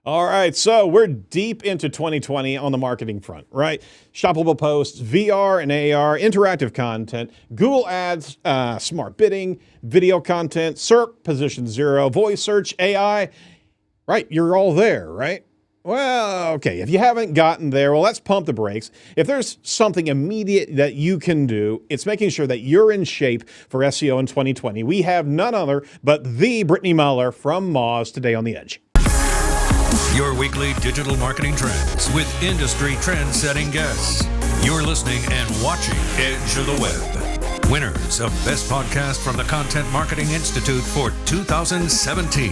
All right, so we're deep into 2020 on the marketing front, right? Shoppable posts, VR and AR, interactive content, Google Ads, smart bidding, video content, SERP, position zero, voice search, AI. Right, you're all there, right? Well, okay, if you haven't gotten there, well, let's pump the brakes. If there's something immediate that you can do, it's making sure that you're in shape for SEO in 2020. We have none other but the Brittany Muller from Moz today on The Edge. Your weekly digital marketing trends with industry trend-setting guests. You're listening and watching Edge of the Web. Winners of Best Podcast from the Content Marketing Institute for 2017.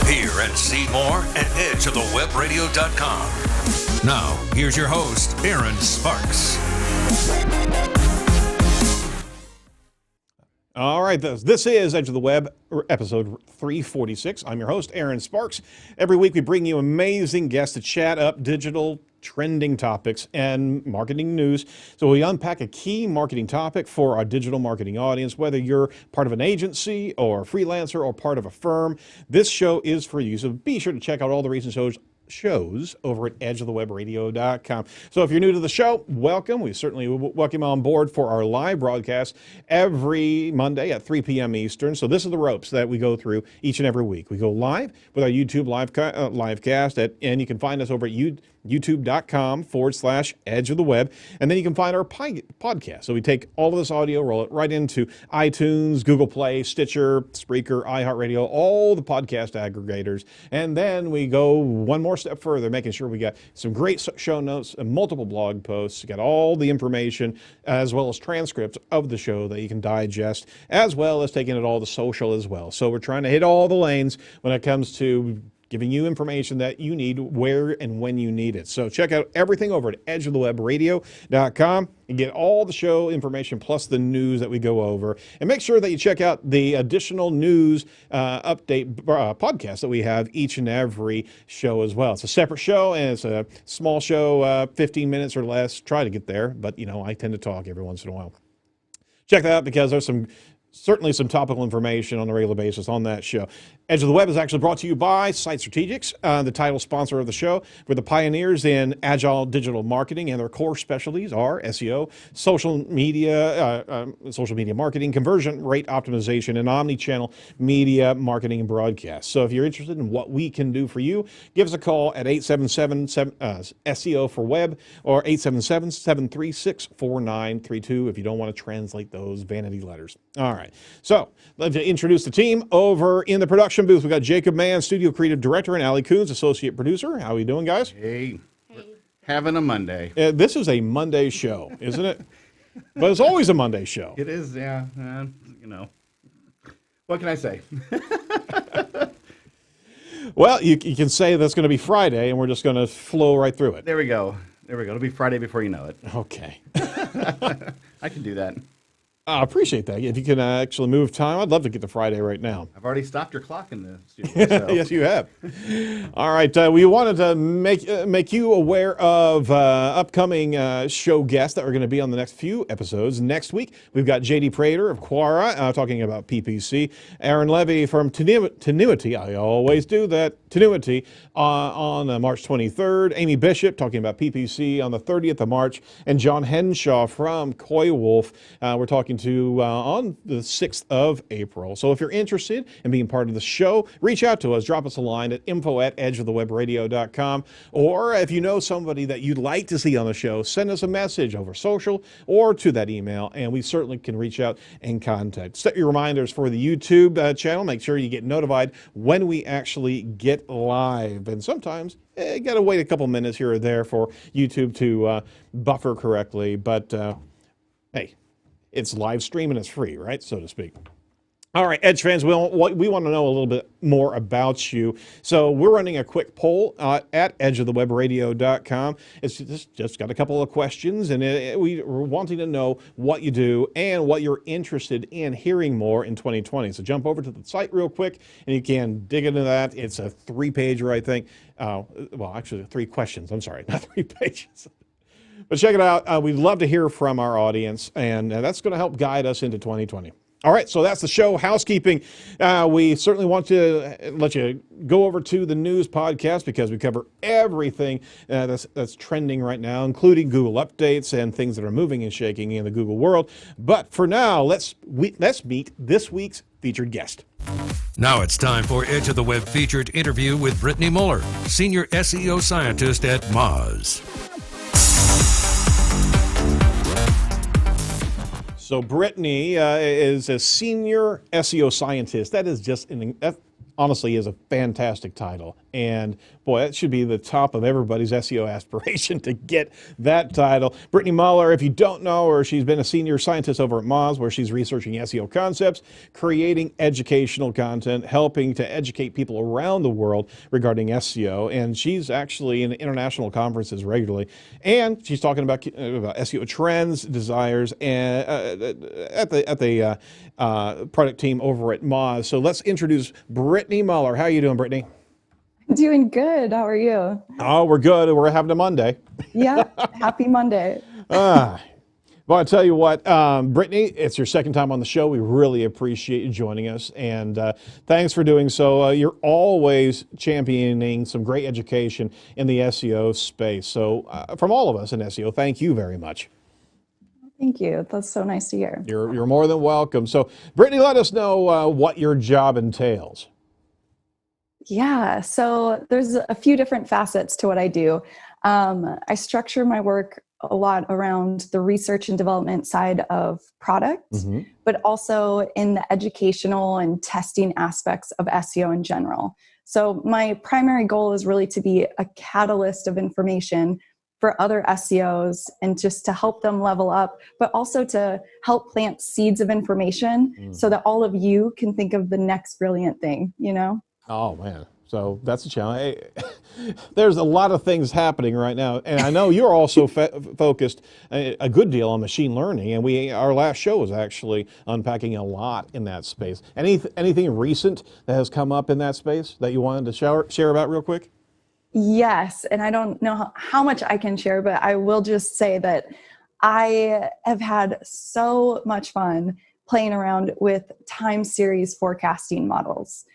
Hear and see more at edgeofthewebradio.com. Now, here's your host, Aaron Sparks. All right, this is Edge of the Web, episode 346. I'm your host, Aaron Sparks. Every week we bring you amazing guests to chat up digital trending topics and marketing news. So we unpack a key marketing topic for our digital marketing audience, whether you're part of an agency or a freelancer or part of a firm. This show is for you, so be sure to check out all the recent shows over at edgeofthewebradio.com. So if you're new to the show, welcome. We certainly welcome you on board for our live broadcast every Monday at 3 p.m. Eastern. So this is the ropes that we go through each and every week. We go live with our YouTube live cast, and you can find us over at youtube.com/edge of the web. And then you can find our podcast. So we take all of this audio, roll it right into iTunes, Google Play, Stitcher, Spreaker, iHeartRadio, all the podcast aggregators. And then we go one more step further, making sure we got some great show notes and multiple blog posts. You got all the information as well as transcripts of the show that you can digest, as well as taking it all to social as well. So we're trying to hit all the lanes when it comes to giving you information that you need where and when you need it. So check out everything over at edgeofthewebradio.com and get all the show information plus the news that we go over. And make sure that you check out the additional news update podcast that we have each and every show as well. It's a separate show and it's a small show, 15 minutes or less. Try to get there, but I tend to talk every once in a while. Check that out because there's certainly some topical information on a regular basis on that show. Edge of the Web is actually brought to you by Site Strategics, the title sponsor of the show. We're the pioneers in agile digital marketing, and their core specialties are SEO, social media marketing, conversion rate optimization, and omni-channel media marketing and broadcast. So if you're interested in what we can do for you, give us a call at 877-SEO for Web or 877-736-4932 if you don't want to translate those vanity letters. All right. So let me introduce the team over in the production booth. We got Jacob Mann, studio creative director, and Allie Coons, associate producer. How are you doing, guys? Hey. Having a Monday. This is a Monday show, isn't it? But it's always a Monday show. It is, yeah. What can I say? Well, you can say that's going to be Friday, and we're just going to flow right through it. There we go. It'll be Friday before you know it. Okay. I can do that. I appreciate that. If you can actually move time, I'd love to get to Friday right now. I've already stopped your clock in the studio. So. Yes, you have. All right. We wanted to make you aware of upcoming show guests that are going to be on the next few episodes. Next week, we've got J.D. Prater of Quora talking about PPC. Aaron Levy from Tenuity. I always do that. Tenuity on March 23rd. Amy Bishop talking about PPC on the 30th of March. And John Henshaw from Coy Wolf. We're talking to on the 6th of April. So if you're interested in being part of the show, reach out to us. Drop us a line at info@edgeofthewebradio.com. Or if you know somebody that you'd like to see on the show, send us a message over social or to that email, and we certainly can reach out and contact. Set your reminders for the YouTube channel. Make sure you get notified when we actually get live. And sometimes you got to wait a couple minutes here or there for YouTube to buffer correctly. But hey, it's live stream and it's free, right? So to speak. All right, Edge fans, we want to know a little bit more about you. So we're running a quick poll at edgeofthewebradio.com. It's just got a couple of questions, and we're wanting to know what you do and what you're interested in hearing more in 2020. So jump over to the site real quick, and you can dig into that. It's a 3-pager, I think. Well, actually, 3 questions. I'm sorry, not 3 pages. But check it out. We'd love to hear from our audience, and that's going to help guide us into 2020. All right, so that's the show. Housekeeping. We certainly want to let you go over to the news podcast because we cover everything that's trending right now, including Google updates and things that are moving and shaking in the Google world. But for now, let's meet this week's featured guest. Now it's time for Edge of the Web featured interview with Brittany Muller, Senior SEO Scientist at Moz. So Brittany is a senior SEO scientist. That is just that honestly is a fantastic title. And boy, that should be the top of everybody's SEO aspiration to get that title. Brittany Muller, if you don't know her, she's been a senior scientist over at Moz, where she's researching SEO concepts, creating educational content, helping to educate people around the world regarding SEO. And she's actually in international conferences regularly. And she's talking about SEO trends, desires, and at the product team over at Moz. So let's introduce Brittany Muller. How are you doing, Brittany? Doing good. How are you? Oh, we're good. We're having a Monday. Yeah. Happy Monday. Well, I tell you what, Brittany, it's your second time on the show. We really appreciate you joining us, and thanks for doing so. You're always championing some great education in the SEO space. So from all of us in SEO, thank you very much. Thank you. That's so nice to hear. You're more than welcome. So, Brittany, let us know what your job entails. Yeah. So there's a few different facets to what I do. I structure my work a lot around the research and development side of product, but also in the educational and testing aspects of SEO in general. So my primary goal is really to be a catalyst of information for other SEOs and just to help them level up, but also to help plant seeds of information so that all of you can think of the next brilliant thing, you know? Oh, man. So that's a challenge. There's a lot of things happening right now. And I know you're also focused a good deal on machine learning. And our last show was actually unpacking a lot in that space. Anything recent that has come up in that space that you wanted to share about real quick? Yes. And I don't know how much I can share, but I will just say that I have had so much fun playing around with time series forecasting models.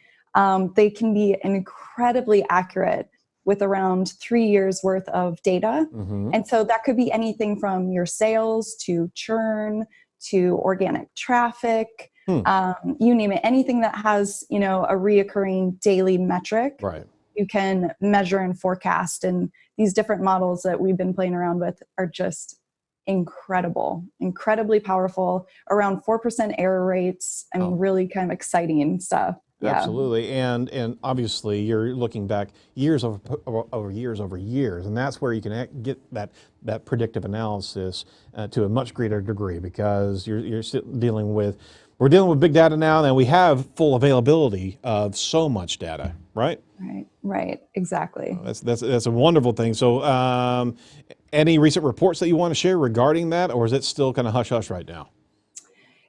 They can be incredibly accurate with around 3 years worth of data. And so that could be anything from your sales to churn to organic traffic, you name it, anything that has, a reoccurring daily metric. Right. You can measure and forecast. And these different models that we've been playing around with are just incredibly powerful, around 4% error rates, and really kind of exciting stuff. Yeah. Absolutely. And obviously you're looking back years over years, and that's where you can get that predictive analysis to a much greater degree, because we're dealing with big data now, and we have full availability of so much data, right? Right, exactly. That's a wonderful thing. So any recent reports that you want to share regarding that, or is it still kind of hush-hush right now?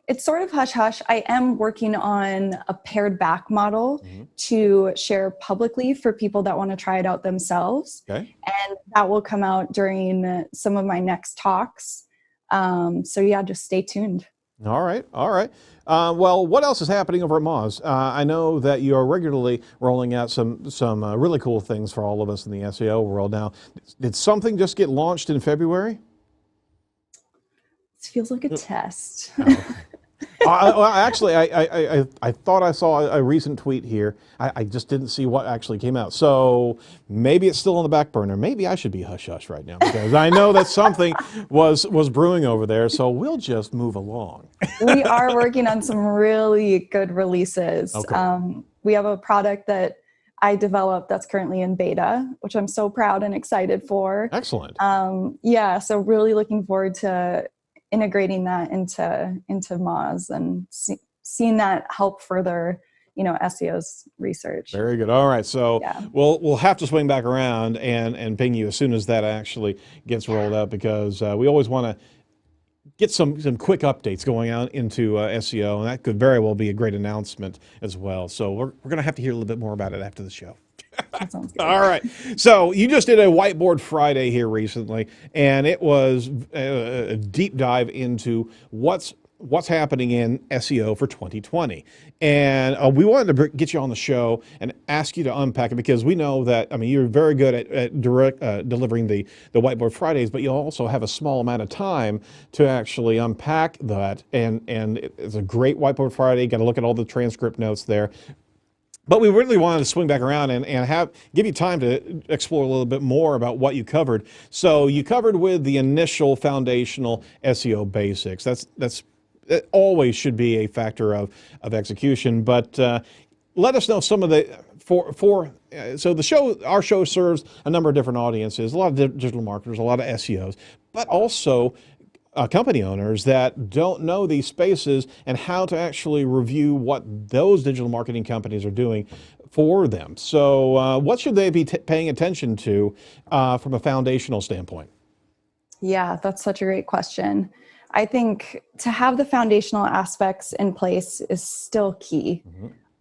It's sort of hush-hush. I am working on a paired back model to share publicly for people that want to try it out themselves. Okay. And that will come out during some of my next talks. So yeah, just stay tuned. All right. Well, what else is happening over at Moz? I know that you are regularly rolling out some really cool things for all of us in the SEO world. Now, did something just get launched in February? It feels like a test. Actually, I thought I saw a recent tweet here. I just didn't see what actually came out. So maybe it's still on the back burner. Maybe I should be hush-hush right now, because I know that something was brewing over there. So we'll just move along. We are working on some really good releases. Okay. We have a product that I developed that's currently in beta, which I'm so proud and excited for. Excellent. Yeah, so really looking forward to integrating that into Moz and seeing that help further, SEO's research. Very good. All right, so Yeah. we'll have to swing back around and ping you as soon as that actually gets rolled out, because we always want to get some quick updates going out into SEO, and that could very well be a great announcement as well. So we're going to have to hear a little bit more about it after the show. That sounds good. All right. So you just did a Whiteboard Friday here recently, and it was a deep dive into what what's happening in SEO for 2020. And we wanted to get you on the show and ask you to unpack it, because we know that, I mean, you're very good at delivering the Whiteboard Fridays, but you also have a small amount of time to actually unpack that. And it's a great Whiteboard Friday. Got to look at all the transcript notes there. But we really wanted to swing back around and give you time to explore a little bit more about what you covered. So you covered with the initial foundational SEO basics. That always should be a factor of execution. But let us know some of the so our show serves a number of different audiences, a lot of digital marketers, a lot of SEOs, but also company owners that don't know these spaces and how to actually review what those digital marketing companies are doing for them. So what should they be paying attention to from a foundational standpoint? Yeah, that's such a great question. I think to have the foundational aspects in place is still key.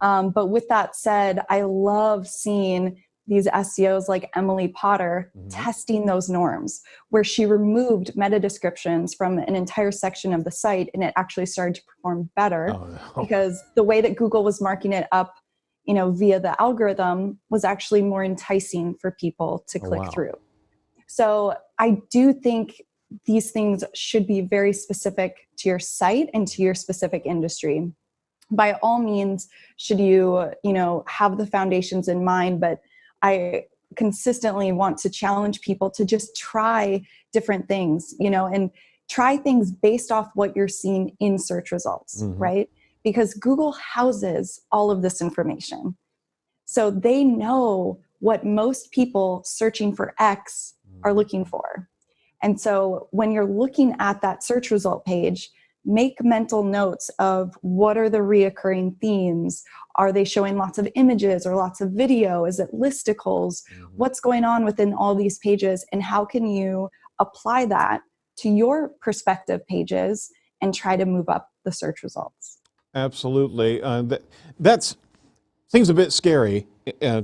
But with that said, I love seeing these SEOs like Emily Potter testing those norms, where she removed meta descriptions from an entire section of the site, and it actually started to perform better because the way that Google was marking it up, via the algorithm was actually more enticing for people to click through. So I do think these things should be very specific to your site and to your specific industry. By all means, should you, have the foundations in mind, but I consistently want to challenge people to just try different things, and try things based off what you're seeing in search results, right? Because Google houses all of this information. So they know what most people searching for X are looking for. And so when you're looking at that search result page, make mental notes of what are the reoccurring themes. Are they showing lots of images or lots of video? Is it listicles? What's going on within all these pages? And how can you apply that to your prospective pages and try to move up the search results? Absolutely. That seems a bit scary,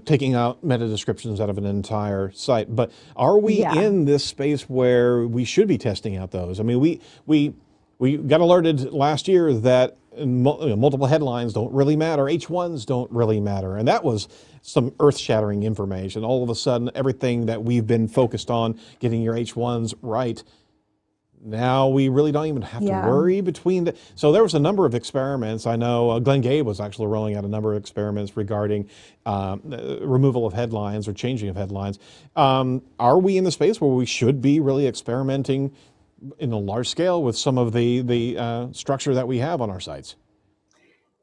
taking out meta descriptions out of an entire site. But are we in this space where we should be testing out those? I mean, we got alerted last year that multiple headlines don't really matter. H1s don't really matter. And that was some earth-shattering information. All of a sudden, everything that we've been focused on, getting your H1s right, now we really don't even have to worry between so there was a number of experiments. I know Glenn Gabe was actually rolling out a number of experiments regarding removal of headlines or changing of headlines. Are we in the space where we should be really experimenting in a large scale with some of the structure that we have on our sites?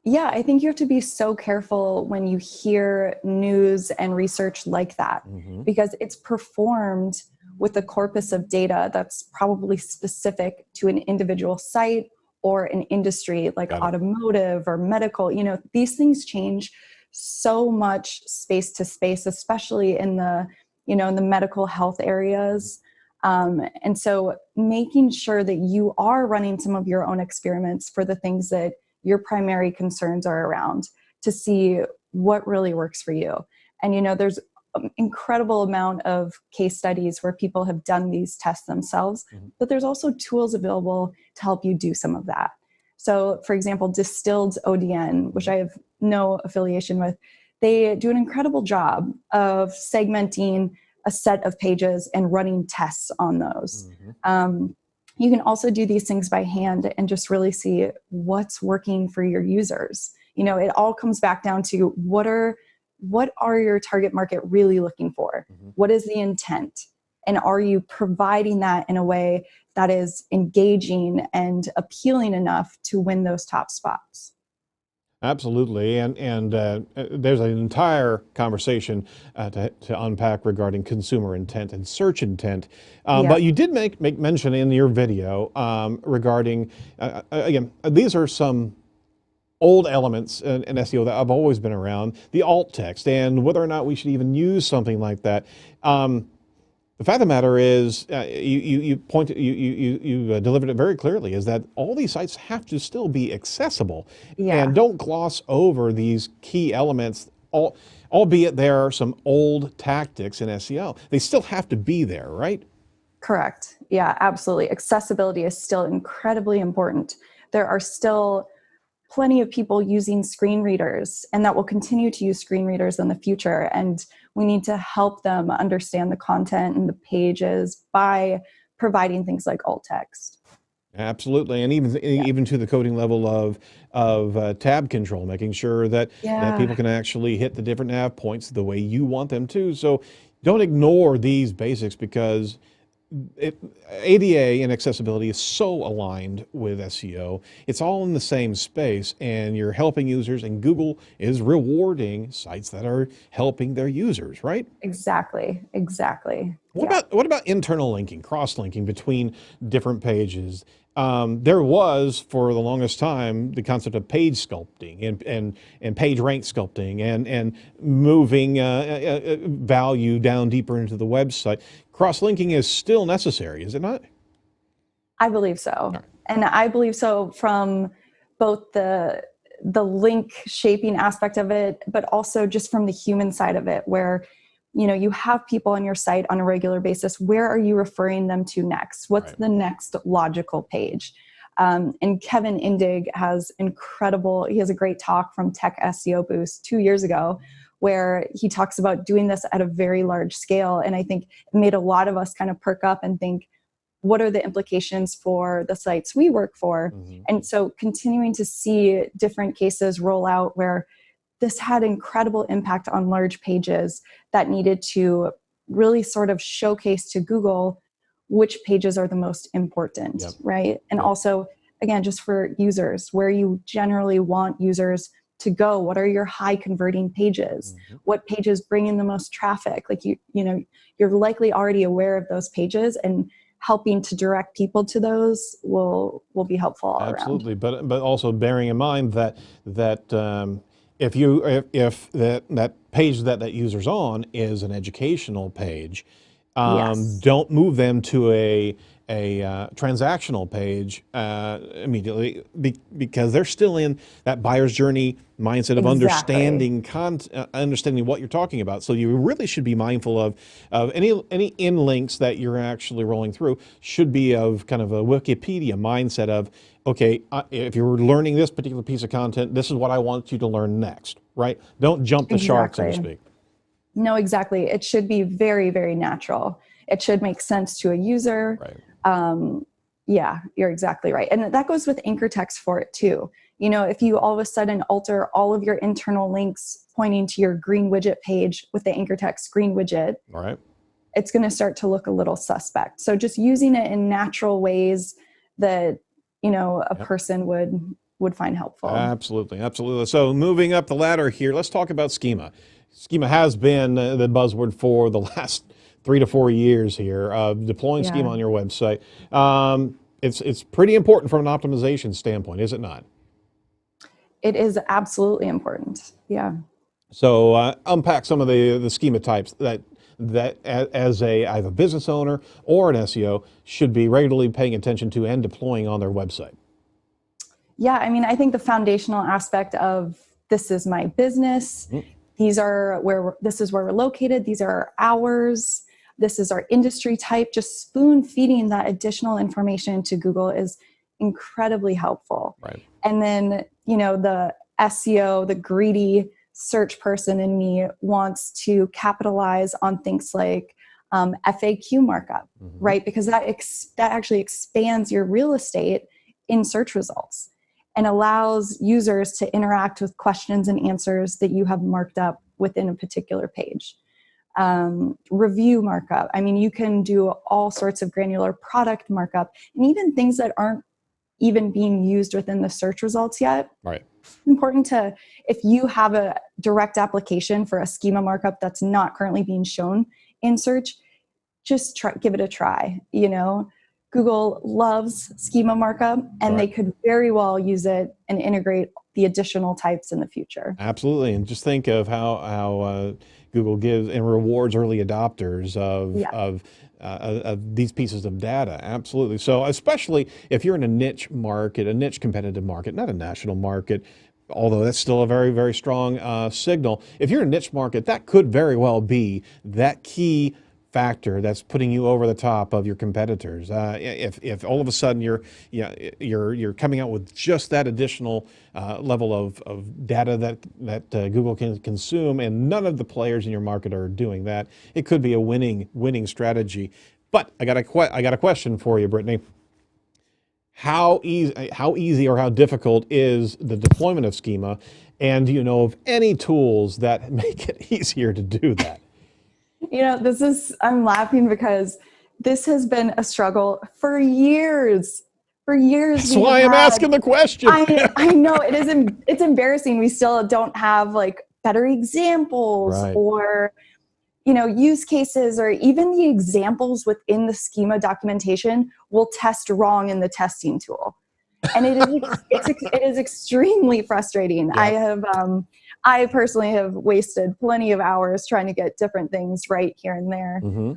Yeah, I think you have to be so careful when you hear news and research like that, because it's performed with a corpus of data that's probably specific to an individual site or an industry like automotive or medical. These things change so much space to space, especially in the, in the medical health areas. And so making sure that you are running some of your own experiments for the things that your primary concerns are around to see what really works for you. And, there's an incredible amount of case studies where people have done these tests themselves, but there's also tools available to help you do some of that. So for example, Distilled ODN, which I have no affiliation with, they do an incredible job of segmenting a set of pages and running tests on those. You can also do these things by hand and just really see what's working for your users. It all comes back down to what are your target market really looking for? What is the intent? And are you providing that in a way that is engaging and appealing enough to win those top spots? Absolutely, and there's an entire conversation to unpack regarding consumer intent and search intent. But you did make mention in your video regarding, again, these are some old elements in SEO that have always been around, the alt text, and whether or not we should even use something like that. The fact of the matter is, you delivered it very clearly, is that all these sites have to still be accessible. And don't gloss over these key elements, albeit there are some old tactics in SEO. They still have to be there, right? Correct. Yeah, absolutely. Accessibility is still incredibly important. there are still plenty of people using screen readers and that will continue to use screen readers in the future. And we need to help them understand the content and the pages by providing things like alt text. Absolutely, and even to the coding level of tab control, making sure that people can actually hit the different nav points the way you want them to. So don't ignore these basics, because ADA and accessibility is so aligned with SEO. It's all in the same space, and you're helping users, and Google is rewarding sites that are helping their users, right? Exactly. What about internal linking, cross-linking between different pages? There was, for the longest time, the concept of page sculpting and page rank sculpting and moving value down deeper into the website. Cross-linking is still necessary, is it not? I believe so. Right. And I believe so from both the link shaping aspect of it, but also just from the human side of it, where you have people on your site on a regular basis. Where are you referring them to next? What's the next logical page? And Kevin Indig he has a great talk from Tech SEO Boost 2 years ago, where he talks about doing this at a very large scale. And I think it made a lot of us kind of perk up and think, what are the implications for the sites we work for? Mm-hmm. And so continuing to see different cases roll out where this had incredible impact on large pages that needed to really sort of showcase to Google which pages are the most important, right? And also, again, just for users, where you generally want users to go. What are your high converting pages? Mm-hmm. What pages bring in the most traffic? Like you're likely already aware of those pages, and helping to direct people to those will be helpful all Absolutely. around. But also bearing in mind that if that page that user's on is an educational page, don't move them to a transactional page immediately, because they're still in that buyer's journey mindset of understanding what you're talking about. So you really should be mindful of any in links that you're actually rolling through should be of kind of a Wikipedia mindset of, okay, if you're learning this particular piece of content, this is what I want you to learn next, right? Don't jump the shark, so to speak. No, exactly. It should be very, very natural. It should make sense to a user. Right. Yeah, you're exactly right. And that goes with anchor text for it too. If you all of a sudden alter all of your internal links pointing to your green widget page with the anchor text green widget, all right, it's going to start to look a little suspect. So just using it in natural ways that, a person would find helpful. Absolutely. So moving up the ladder here, let's talk about Schema. Schema has been the buzzword for the last 3 to 4 years here of deploying Schema on your website. It's pretty important from an optimization standpoint, is it not? It is absolutely important. Yeah. So unpack some of the Schema types that as either a business owner or an SEO should be regularly paying attention to and deploying on their website. Yeah, I think the foundational aspect of this is my business. Mm-hmm. This is where we're located. These are our hours. This is our industry type. Just spoon feeding that additional information to Google is incredibly helpful. Right. And then, the SEO, the greedy search person in me wants to capitalize on things like FAQ markup, mm-hmm. right? Because that actually expands your real estate in search results and allows users to interact with questions and answers that you have marked up within a particular page. Review markup. You can do all sorts of granular product markup, and even things that aren't even being used within the search results yet. Right. It's important to, if you have a direct application for a schema markup that's not currently being shown in search, just give it a try. Google loves schema markup, and they could very well use it and integrate the additional types in the future. Absolutely. And just think of how Google gives and rewards early adopters of these pieces of data. Absolutely. So especially if you're in a niche market, a niche competitive market, not a national market, although that's still a very, very strong signal. If you're in a niche market, that could very well be that key factor that's putting you over the top of your competitors. If all of a sudden you're coming out with just that additional level of data that Google can consume, and none of the players in your market are doing that, it could be a winning strategy. But I got a question for you, Brittany. How easy or how difficult is the deployment of Schema, and do you know of any tools that make it easier to do that? I'm laughing because this has been a struggle for years. For years. That's why I'm asking the question. I know it's embarrassing. We still don't have like better examples, Right. or, use cases, or even the examples within the Schema documentation will test wrong in the testing tool. And it is extremely frustrating. Yeah. I personally have wasted plenty of hours trying to get different things right here and there. Mm-hmm.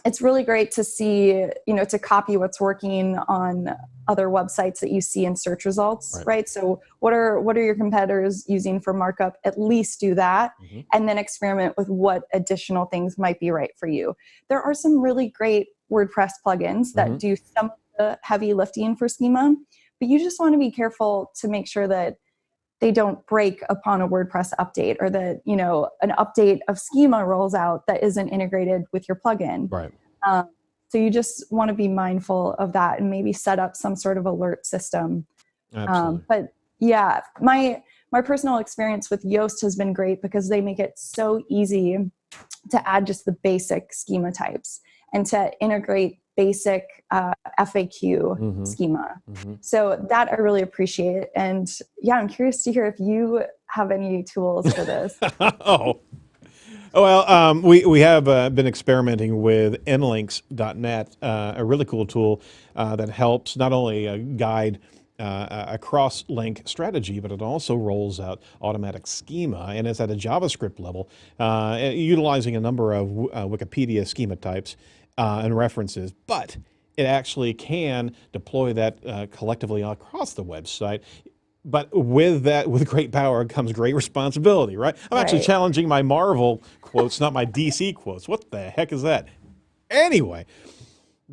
It's really great to see, to copy what's working on other websites that you see in search results, right? So what are your competitors using for markup? At least do that, Mm-hmm. and then experiment with what additional things might be right for you. There are some really great WordPress plugins that Mm-hmm. do some of the heavy lifting for Schema, but you just want to be careful to make sure that they don't break upon a WordPress update, or that, an update of Schema rolls out that isn't integrated with your plugin. Right. So you just want to be mindful of that and maybe set up some sort of alert system. Absolutely. But yeah, my personal experience with Yoast has been great because they make it so easy to add just the basic schema types and to integrate basic FAQ Mm-hmm. schema. Mm-hmm. So that I really appreciate. And yeah, I'm curious to hear if you have any tools for this. Well, we have been experimenting with nlinks.net, a really cool tool that helps not only guide a cross-link strategy, but it also rolls out automatic schema, and it's at a JavaScript level, utilizing a number of Wikipedia schema types and references, but it actually can deploy that collectively across the website. But with great power comes great responsibility, right? I'm actually challenging my Marvel quotes, not my DC quotes. What the heck is that? Anyway,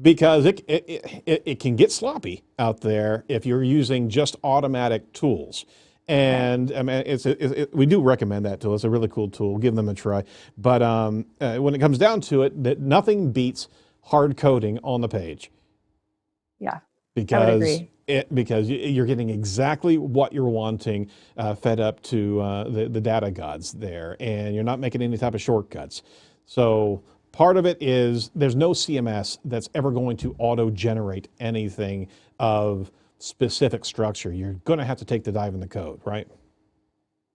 because it can get sloppy out there if you're using just automatic tools. And I mean, we do recommend that tool. It's a really cool tool. Give them a try. But when it comes down to it, that nothing beats hard coding on the page. Yeah, because I would agree. Because you're getting exactly what you're wanting fed up to the data gods there, and you're not making any type of shortcuts. So part of it is there's no CMS that's ever going to auto-generate anything of specific structure. You're going to have to take the dive in the code, right?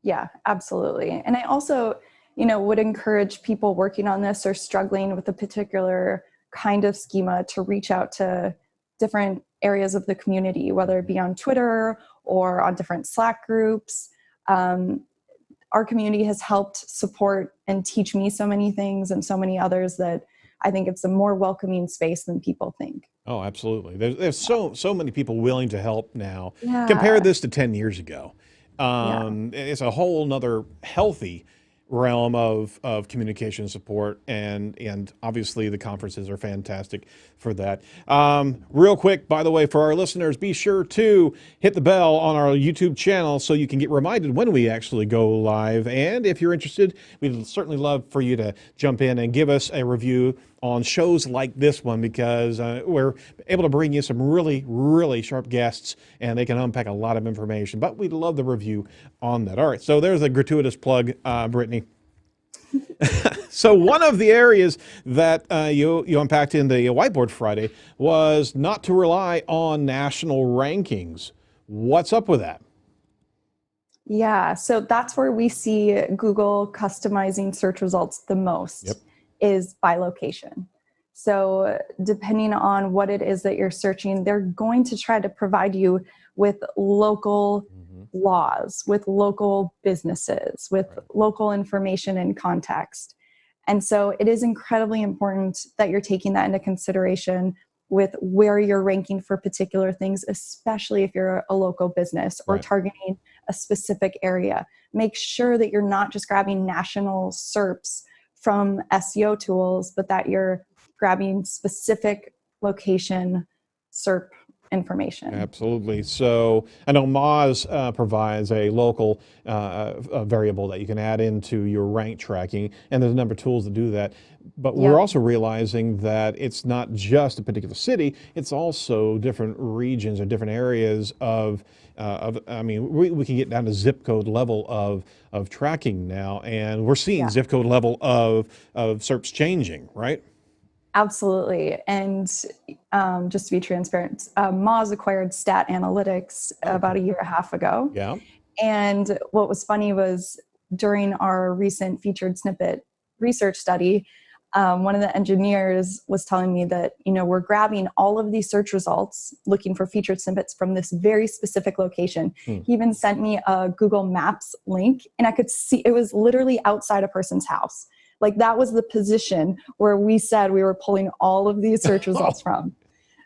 Yeah, absolutely. And I also, would encourage people working on this or struggling with a particular kind of schema to reach out to different areas of the community, whether it be on Twitter or on different Slack groups. Our community has helped support and teach me so many things, and so many others, that I think it's a more welcoming space than people think. Oh, absolutely. There's so many people willing to help now. Yeah. Compare this to 10 years ago. It's a whole nother healthy realm of communication support, and obviously the conferences are fantastic for that. Real quick, by the way, for our listeners, be sure to hit the bell on our YouTube channel so you can get reminded when we actually go live. And if you're interested, we'd certainly love for you to jump in and give us a review on shows like this one, because we're able to bring you some really, really sharp guests, and they can unpack a lot of information. But we'd love the review on that. All right, so there's a gratuitous plug, Brittany. So one of the areas that you unpacked in the Whiteboard Friday was not to rely on national rankings. What's up with that? Yeah, so that's where we see Google customizing search results the most. Yep. Is by location. So depending on what it is that you're searching, they're going to try to provide you with local laws, with local businesses, with local information and context. And so it is incredibly important that you're taking that into consideration with where you're ranking for particular things, especially if you're a local business or targeting a specific area. Make sure that you're not just grabbing national SERPs from SEO tools, but that you're grabbing specific location SERP information. Absolutely. So I know Moz provides a local a variable that you can add into your rank tracking, and there's a number of tools that do that. But we're also realizing that it's not just a particular city; it's also different regions or different areas of. I mean, we can get down to zip code level of tracking now, and we're seeing zip code level of SERPs changing, right? Absolutely. And just to be transparent, Moz acquired Stat Analytics about a year and a half ago. Yeah. And what was funny was during our recent featured snippet research study, one of the engineers was telling me that, we're grabbing all of these search results, looking for featured snippets from this very specific location. He even sent me a Google Maps link, and I could see it was literally outside a person's house. Like, that was the position where we said we were pulling all of these search results from.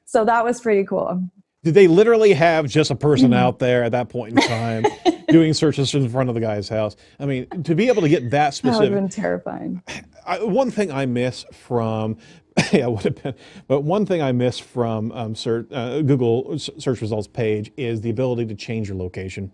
So that was pretty cool. Did they literally have just a person out there at that point in time doing searches in front of the guy's house? I mean, to be able to get that specific. That would have been terrifying. One thing I miss from, would have been, but one thing I miss from Google search results page is the ability to change your location.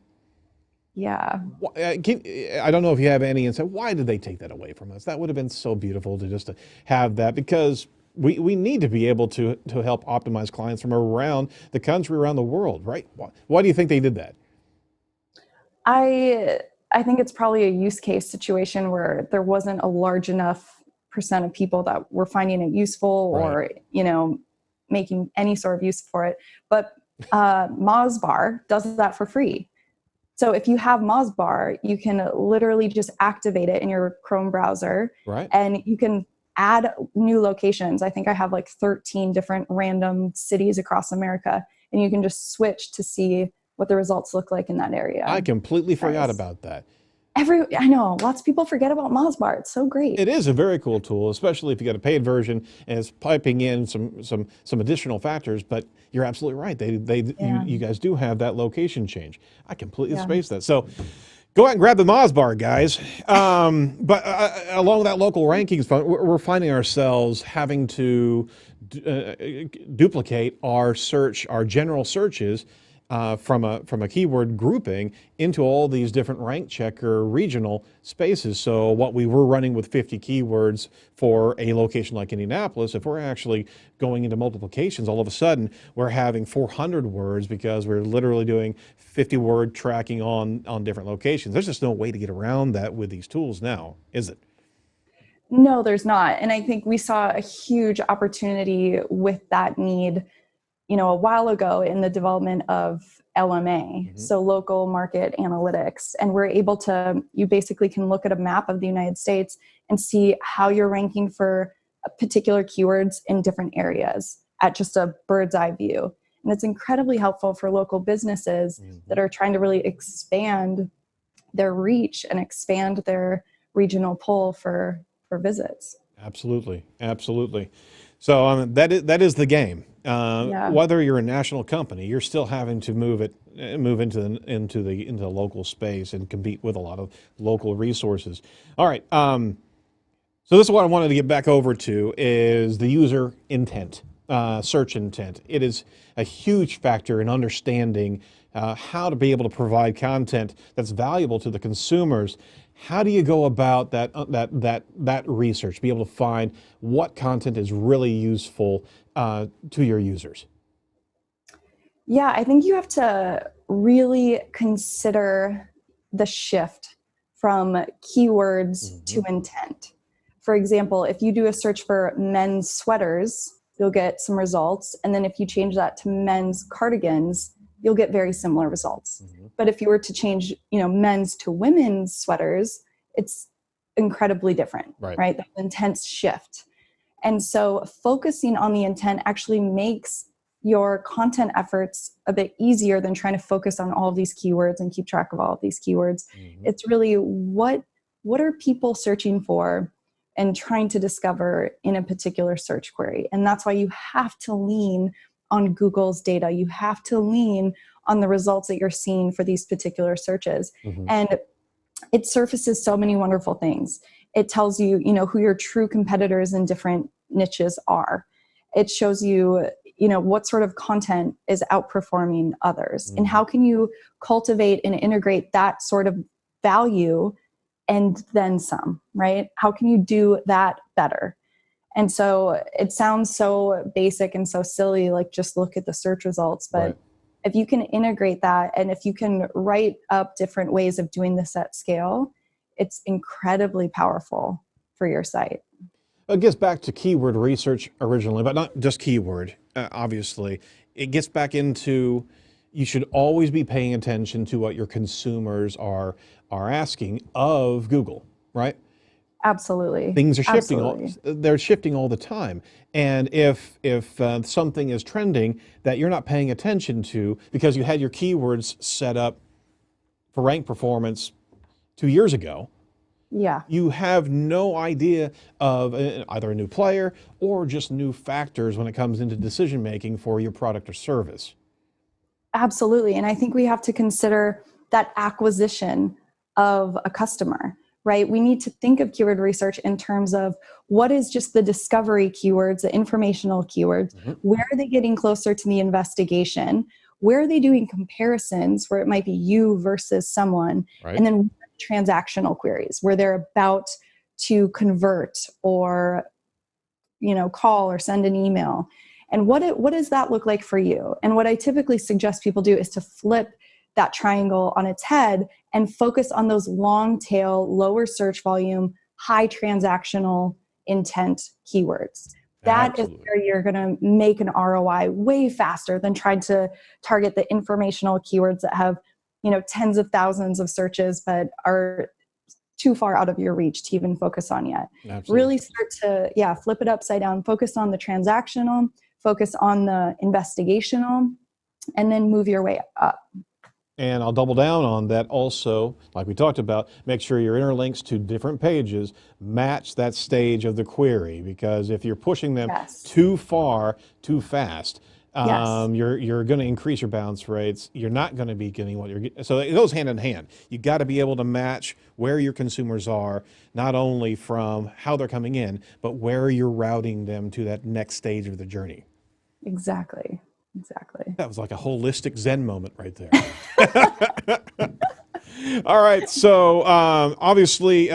Yeah. I don't know if you have any insight. Why did they take that away from us? That would have been so beautiful to have that, because we need to be able to help optimize clients from around the country, around the world, right? Why do you think they did that? I think it's probably a use case situation where there wasn't a large enough percent of people that were finding it useful or, making any sort of use for it. But Mozbar does that for free. So if you have Mozbar, you can literally just activate it in your Chrome browser, and you can add new locations. I think I have like 13 different random cities across America, and you can just switch to see what the results look like in that area. I completely forgot about that. I know, lots of people forget about Mozbar. It's so great. It is a very cool tool, especially if you got a paid version and it's piping in some additional factors. But you're absolutely right. You guys do have that location change. I completely spaced that. So go out and grab the Mozbar, guys. But along with that local rankings, we're finding ourselves having to duplicate our general searches from a keyword grouping into all these different rank checker regional spaces. So what we were running with 50 keywords for a location like Indianapolis, if we're actually going into multiplications, all of a sudden we're having 400 words because we're literally doing 50 word tracking on different locations. There's just no way to get around that with these tools now, is it? No, there's not. And I think we saw a huge opportunity with that need a while ago in the development of LMA, so local market analytics. And we're able you basically can look at a map of the United States and see how you're ranking for particular keywords in different areas at just a bird's eye view. And it's incredibly helpful for local businesses that are trying to really expand their reach and expand their regional pull for visits. Absolutely. Absolutely. So that is the game. Whether you're a national company, you're still having to move into the local space and compete with a lot of local resources. All right. So this is what I wanted to get back over to is the user intent, search intent. It is a huge factor in understanding how to be able to provide content that's valuable to the consumers. How do you go about that research? Be able to find what content is really useful to your users. Yeah, I think you have to really consider the shift from keywords to intent. For example, if you do a search for men's sweaters, you'll get some results. And then if you change that to men's cardigans, you'll get very similar results. But if you were to change, men's to women's sweaters, it's incredibly different, right? The intense shift. And so focusing on the intent actually makes your content efforts a bit easier than trying to focus on all of these keywords and keep track of all of these keywords. It's really what are people searching for and trying to discover in a particular search query. And that's why you have to lean on Google's data. You have to lean on the results that you're seeing for these particular searches. And it surfaces so many wonderful things. It tells you, you know, who your true competitors in different niches are. It shows you, you know, what sort of content is outperforming others, and how can you cultivate and integrate that sort of value and then some, right? How can you do that better? And so it sounds so basic and so silly, like just look at the search results. But Right. if you can integrate that, and if you can write up different ways of doing this at scale, it's incredibly powerful for your site. It gets back to keyword research originally, but not just keyword, obviously. It gets back into, you should always be paying attention to what your consumers are asking of Google, right? Absolutely. Things are shifting. Absolutely. They're shifting all the time. And if something is trending that you're not paying attention to because you had your keywords set up for rank performance 2 years ago, Yeah. you have no idea of either a new player or just new factors when it comes into decision making for your product or service. Absolutely. And I think we have to consider that acquisition of a customer, right? We need to think of keyword research in terms of what is just the discovery keywords, the informational keywords, where are they getting closer to the investigation, where are they doing comparisons where it might be you versus someone, Right. and then transactional queries where they're about to convert or, you know, call or send an email. And what does that look like for you? And what I typically suggest people do is to flip that triangle on its head and focus on those long tail, lower search volume, high transactional intent keywords. That Absolutely. is where you're going to make an ROI way faster than trying to target the informational keywords that have, you know, tens of thousands of searches but are too far out of your reach to even focus on yet. Absolutely. Really start to, flip it upside down, focus on the transactional, focus on the investigational, and then move your way up. And I'll double down on that also, like we talked about, make sure your interlinks to different pages match that stage of the query, because if you're pushing them Yes. too far, too fast, Yes. you're going to increase your bounce rates. You're not going to be getting what you're getting. So it goes hand in hand. You got to be able to match where your consumers are, not only from how they're coming in, but where you're routing them to that next stage of the journey. Exactly. That was like a holistic Zen moment right there. All right, so obviously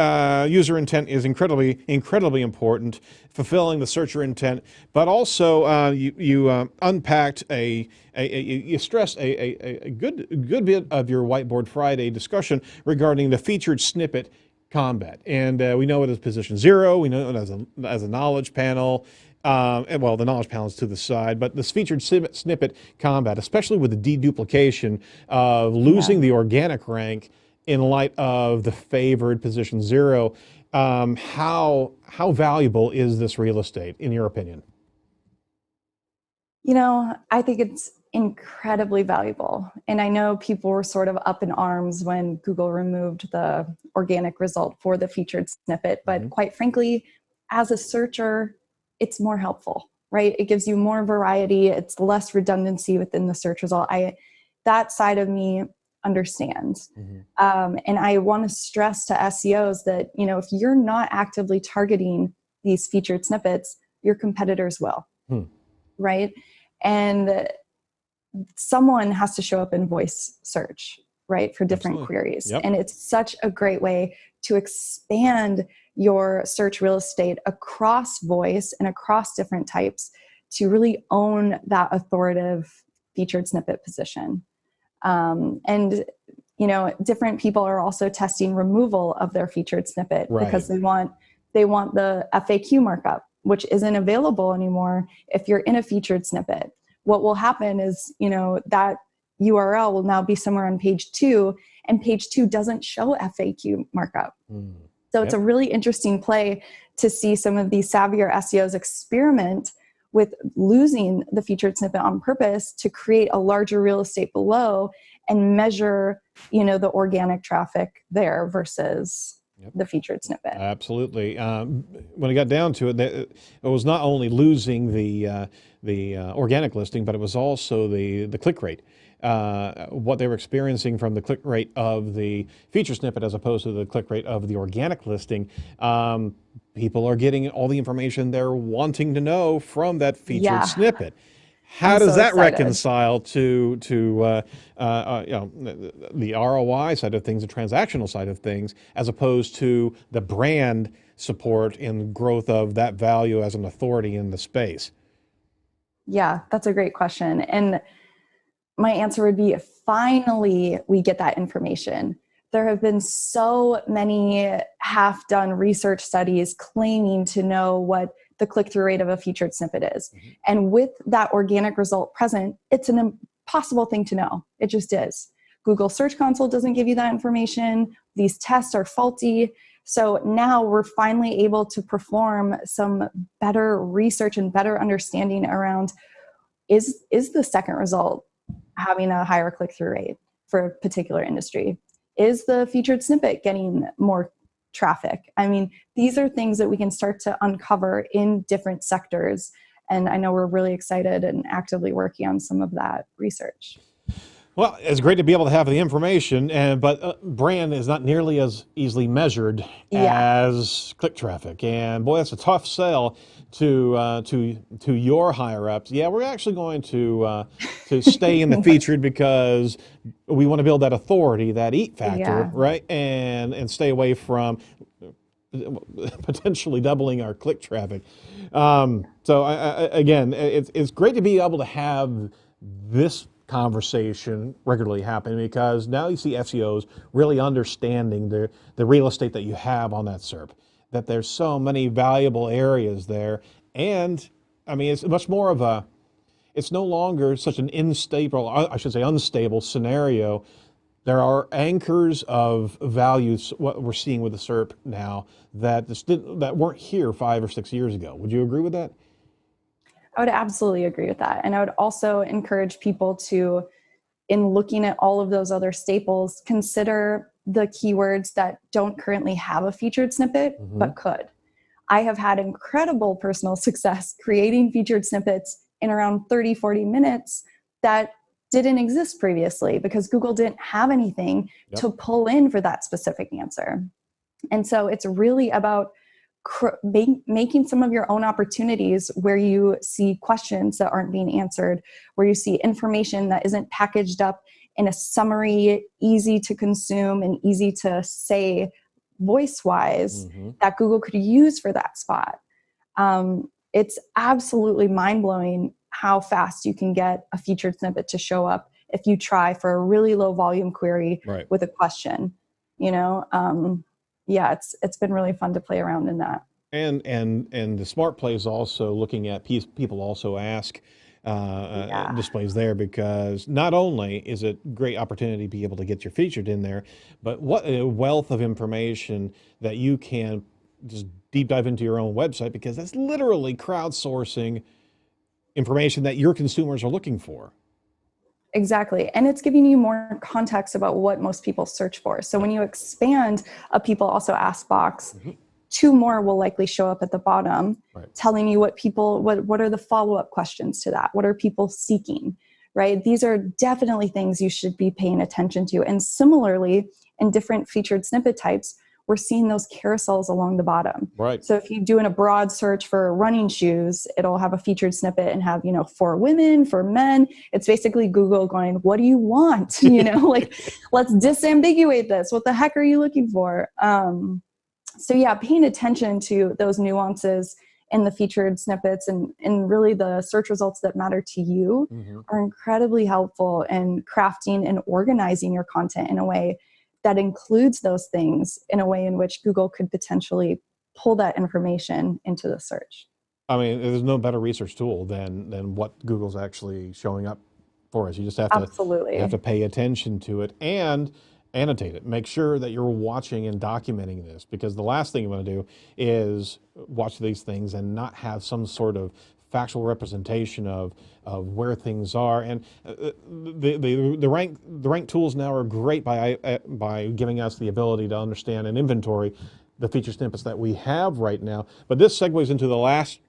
user intent is incredibly important, fulfilling the searcher intent, but also you unpacked you stressed a good bit of your Whiteboard Friday discussion regarding the featured snippet combat, and we know it as position 0. We know it as a knowledge panel. Well, the knowledge panel is to the side, but this featured snippet combat, especially with the deduplication of losing the organic rank in light of the favored position 0, how valuable is this real estate, in your opinion? You know, I think it's incredibly valuable. And I know people were sort of up in arms when Google removed the organic result for the featured snippet. But quite frankly, as a searcher, it's more helpful, right? It gives you more variety. It's less redundancy within the search result. That side of me understands. And I want to stress to SEOs that, you know, if you're not actively targeting these featured snippets, your competitors will, right? And someone has to show up in voice search, right, for different queries. Yep. And it's such a great way to expand your search real estate across voice and across different types to really own that authoritative featured snippet position. And, you know, different people are also testing removal of their featured snippet because they want the FAQ markup, which isn't available anymore if you're in a featured snippet. What will happen is, you know, that URL will now be somewhere on page 2, and page 2 doesn't show FAQ markup. So it's a really interesting play to see some of these savvier SEOs experiment with losing the featured snippet on purpose to create a larger real estate below and measure, you know, the organic traffic there versus the featured snippet. Absolutely. When it got down to it, it was not only losing the organic listing, but it was also the click rate. what they were experiencing from the click rate of the feature snippet as opposed to the click rate of the organic listing. People are getting all the information they're wanting to know from that featured snippet. How does that reconcile to the ROI side of things, the transactional side of things, as opposed to the brand support and growth of that value as an authority in the space? Yeah, that's a great question. And my answer would be, finally, we get that information. There have been so many half-done research studies claiming to know what the click-through rate of a featured snippet is. Mm-hmm. And with that organic result present, it's an impossible thing to know. It just is. Google Search Console doesn't give you that information. These tests are faulty. So now we're finally able to perform some better research and better understanding around, is the second result having a higher click-through rate for a particular industry? Is the featured snippet getting more traffic? I mean, these are things that we can start to uncover in different sectors. And I know we're really excited and actively working on some of that research. Well, it's great to be able to have the information, but brand is not nearly as easily measured as click traffic. And boy, that's a tough sell to your higher ups. Yeah, we're actually going to stay in the featured because we want to build that authority, that eat factor, right? And stay away from potentially doubling our click traffic. Again, it's great to be able to have this conversation regularly happening, because now you see SEOs really understanding the real estate that you have on that SERP, that there's so many valuable areas there. And I mean, it's much more of it's no longer such an unstable scenario. There are anchors of values, what we're seeing with the SERP now, that weren't here 5 or 6 years ago. Would you agree with that? I would absolutely agree with that. And I would also encourage people to, in looking at all of those other staples, consider the keywords that don't currently have a featured snippet, but could. I have had incredible personal success creating featured snippets in around 30, 40 minutes that didn't exist previously because Google didn't have anything to pull in for that specific answer. And so it's really about making some of your own opportunities where you see questions that aren't being answered, where you see information that isn't packaged up in a summary, easy to consume and easy to say voice-wise, that Google could use for that spot. It's absolutely mind-blowing how fast you can get a featured snippet to show up if you try for a really low volume query with a question. It's been really fun to play around in that. And the smart play is also looking at people also ask displays there, because not only is it great opportunity to be able to get your featured in there, but what a wealth of information that you can just deep dive into your own website, because that's literally crowdsourcing information that your consumers are looking for. Exactly. And it's giving you more context about what most people search for. So when you expand a people also ask box, 2 more will likely show up at the bottom, telling you what are the follow-up questions to that? What are people seeking, right? These are definitely things you should be paying attention to. And similarly, in different featured snippet types, we're seeing those carousels along the bottom. Right. So if you're doing a broad search for running shoes, it'll have a featured snippet and have, for women, for men. It's basically Google going, what do you want? Let's disambiguate this. What the heck are you looking for? Paying attention to those nuances in the featured snippets and really the search results that matter to you are incredibly helpful in crafting and organizing your content in a way that includes those things in a way in which Google could potentially pull that information into the search. I mean, there's no better research tool than what Google's actually showing up for us. You just have to pay attention to it and annotate it. Make sure that you're watching and documenting this, because the last thing you want to do is watch these things and not have some sort of factual representation of where things are. And the rank tools now are great by giving us the ability to understand and inventory the feature snippets that we have right now. But this segues into the last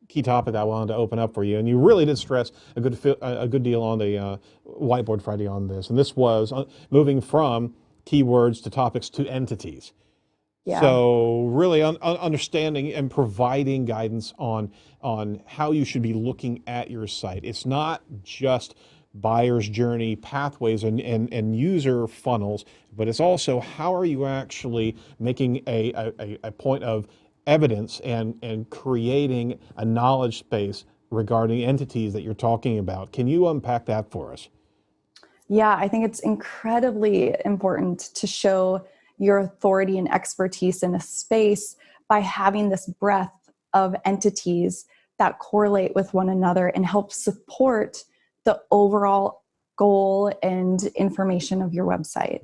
key topic that I wanted to open up for you, and you really did stress a good deal on the Whiteboard Friday on this, and this was moving from keywords to topics to entities. Yeah. So really understanding and providing guidance on how you should be looking at your site. It's not just buyer's journey pathways and user funnels, but it's also how are you actually making a point of evidence and creating a knowledge space regarding entities that you're talking about. Can you unpack that for us? Yeah, I think it's incredibly important to show your authority and expertise in a space by having this breadth of entities that correlate with one another and help support the overall goal and information of your website.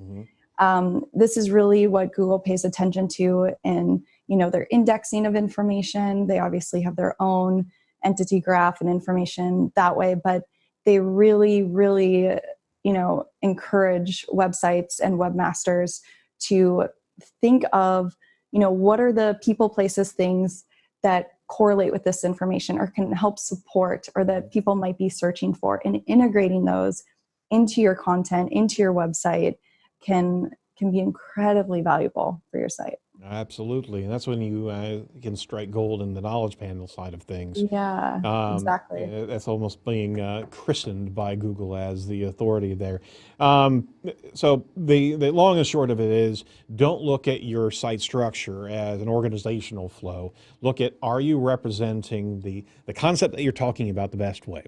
This is really what Google pays attention to in, their indexing of information. They obviously have their own entity graph and information that way, but they really, really, encourage websites and webmasters to think of, what are the people, places, things that correlate with this information or can help support or that people might be searching for, and integrating those into your content, into your website can be incredibly valuable for your site. Absolutely, and that's when you can strike gold in the knowledge panel side of things. Yeah, exactly. That's almost being christened by Google as the authority there. So the long and short of it is, don't look at your site structure as an organizational flow. Look at, are you representing the concept that you're talking about the best way?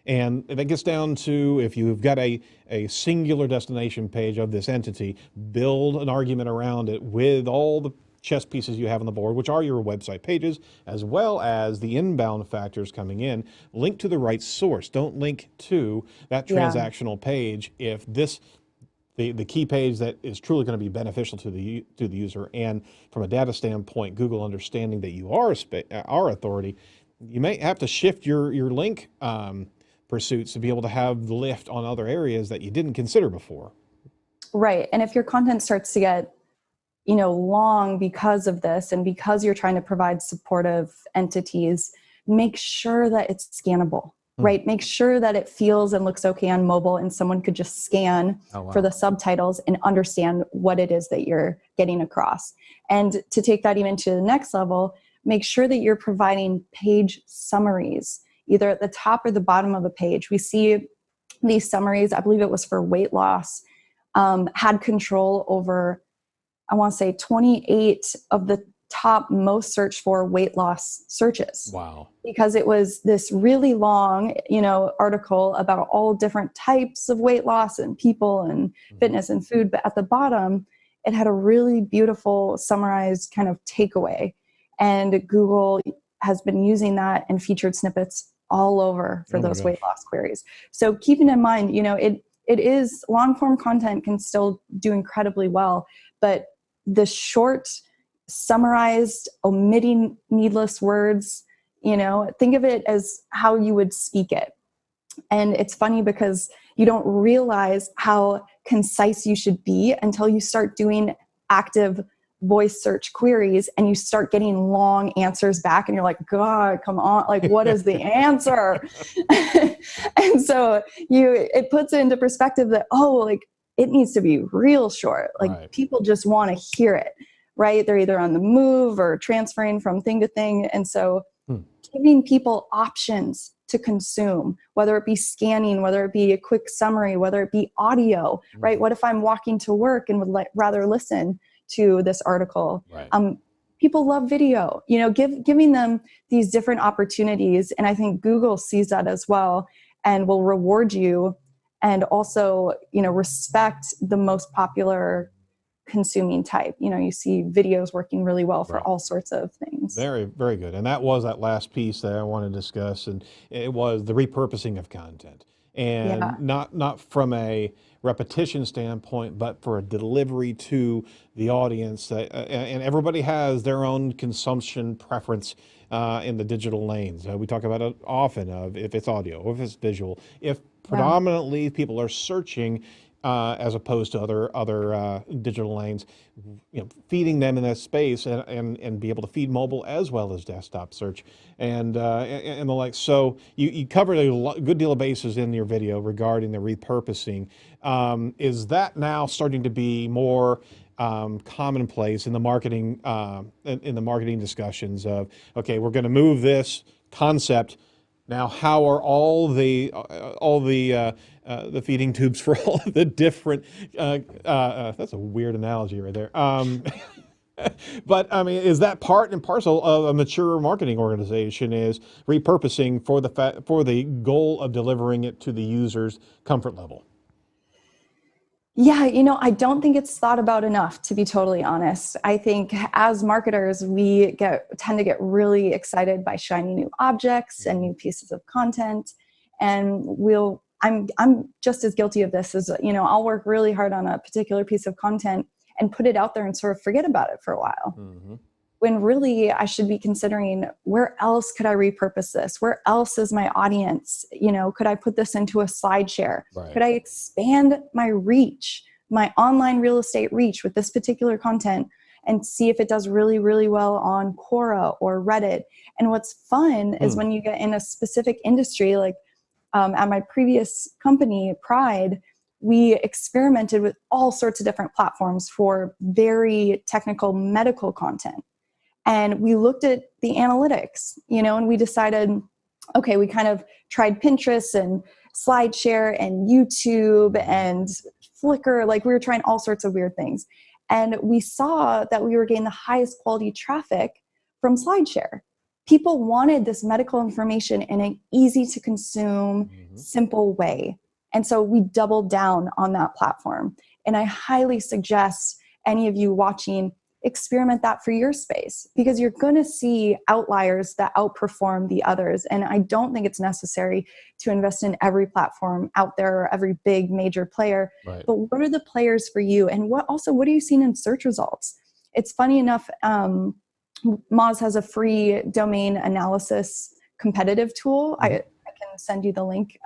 And if it gets down to, if you've got a singular destination page of this entity, build an argument around it with all the chess pieces you have on the board, which are your website pages, as well as the inbound factors coming in. Link to the right source. Don't link to that transactional page if the key page that is truly going to be beneficial to the user. And from a data standpoint, Google understanding that you are authority, you may have to shift your link pursuits to be able to have the lift on other areas that you didn't consider before. Right. And if your content starts to get, long because of this, and because you're trying to provide supportive entities, make sure that it's scannable, right? Make sure that it feels and looks okay on mobile and someone could just scan for the subtitles and understand what it is that you're getting across. And to take that even to the next level, make sure that you're providing page summaries, either at the top or the bottom of a page. We see these summaries, I believe it was for weight loss, had control over, I want to say 28 of the top most searched for weight loss searches. Wow. Because it was this really long, article about all different types of weight loss and people and fitness and food. But at the bottom, it had a really beautiful summarized kind of takeaway. And Google has been using that and featured snippets all over for those weight loss queries. So keeping in mind, it is, long form content can still do incredibly well, but the short, summarized, omitting needless words, think of it as how you would speak it. And it's funny because you don't realize how concise you should be until you start doing active voice search queries and you start getting long answers back and you're like, God, come on, like, what is the answer? And so it puts it into perspective that, it needs to be real short. Like people just want to hear it, right? They're either on the move or transferring from thing to thing. And so giving people options to consume, whether it be scanning, whether it be a quick summary, whether it be audio, right? What if I'm walking to work and would rather listen to this article? People love video, giving them these different opportunities. And I think Google sees that as well and will reward you and also, respect the most popular consuming type. You see videos working really well for all sorts of things. Very, very good. And that was that last piece that I want to discuss. And it was the repurposing of content. And not from a repetition standpoint, but for a delivery to the audience. And everybody has their own consumption preference in the digital lanes. We talk about it often, of if it's audio, or if it's visual. If predominantly people are searching as opposed to other digital lanes, feeding them in that space and be able to feed mobile as well as desktop search and the like. So you covered a good deal of bases in your video regarding the repurposing. Is that now starting to be more commonplace in the marketing discussions of, okay, we're going to move this concept. Now, how are all the feeding tubes for all of the different? That's a weird analogy right there. But I mean, is that part and parcel of a mature marketing organization? Is repurposing for the goal of delivering it to the user's comfort level? Yeah, I don't think it's thought about enough, to be totally honest. I think as marketers, we tend to get really excited by shiny new objects and new pieces of content. And I'm just as guilty of this as, I'll work really hard on a particular piece of content and put it out there and sort of forget about it for a while. Mm-hmm. When really I should be considering, where else could I repurpose this? Where else is my audience? Could I put this into a slide share? Right. Could I expand my reach, my online real estate reach with this particular content and see if it does really, really well on Quora or Reddit? And what's fun is when you get in a specific industry, like at my previous company, Pride, we experimented with all sorts of different platforms for very technical medical content. And we looked at the analytics, and we decided, okay, we kind of tried Pinterest and SlideShare and YouTube and Flickr. Like, we were trying all sorts of weird things. And we saw that we were getting the highest quality traffic from SlideShare. People wanted this medical information in an easy to consume, simple way. And so we doubled down on that platform. And I highly suggest any of you watching, experiment that for your space, because you're going to see outliers that outperform the others. And I don't think it's necessary to invest in every platform out there or every big major player. Right. But what are the players for you? And what are you seeing in search results? It's funny enough, Moz has a free domain analysis competitive tool. I can send you the link.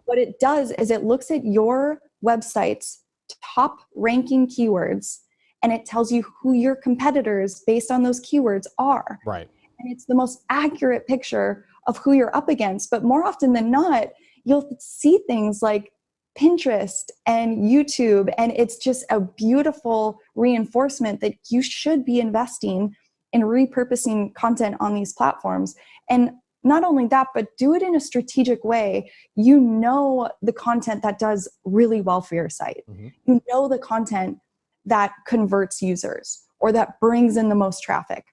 What it does is it looks at your website's top ranking keywords, and it tells you who your competitors based on those keywords are. Right. And it's the most accurate picture of who you're up against. But more often than not, you'll see things like Pinterest and YouTube, and it's just a beautiful reinforcement that you should be investing in repurposing content on these platforms. And not only that, but do it in a strategic way. The content that does really well for your site. The content that converts users or that brings in the most traffic.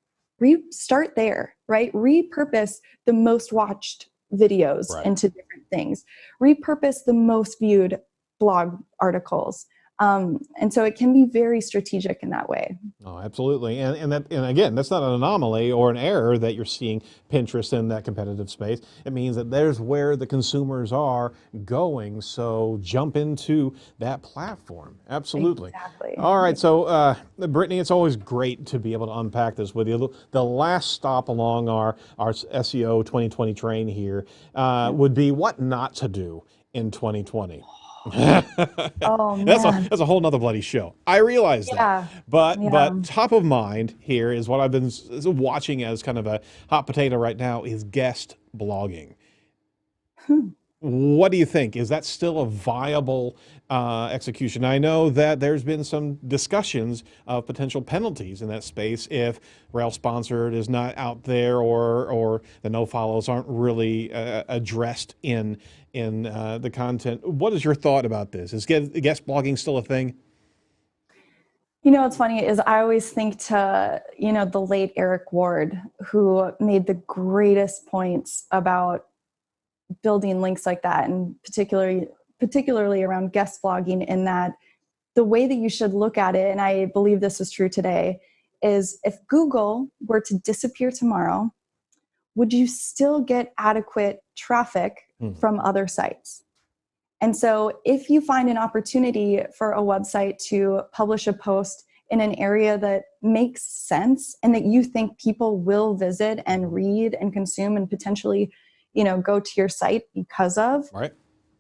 Start there, right? Repurpose the most watched videos into different things. Repurpose the most viewed blog articles. And so it can be very strategic in that way. Oh, absolutely. And again, that's not an anomaly or an error that you're seeing Pinterest in that competitive space. It means that there's where the consumers are going. So jump into that platform. Absolutely. Exactly. All right. So Brittany, it's always great to be able to unpack this with you. The last stop along our SEO 2020 train here would be what not to do in 2020. Oh, man. That's a whole nother bloody show. I realize that. But top of mind here is what I've been watching as kind of a hot potato right now is guest blogging. What do you think? Is that still a viable execution? I know that there's been some discussions of potential penalties in that space if Rail Sponsored is not out there or the no follows aren't really addressed in the content. What is your thought about this? Is guest blogging still a thing? What's funny is I always think to, the late Eric Ward, who made the greatest points about building links like that, and particularly around guest blogging, in that the way that you should look at it, and I believe this is true today, is if Google were to disappear tomorrow, would you still get adequate traffic from other sites? And so if you find an opportunity for a website to publish a post in an area that makes sense and that you think people will visit and read and consume and potentially, go to your site because of,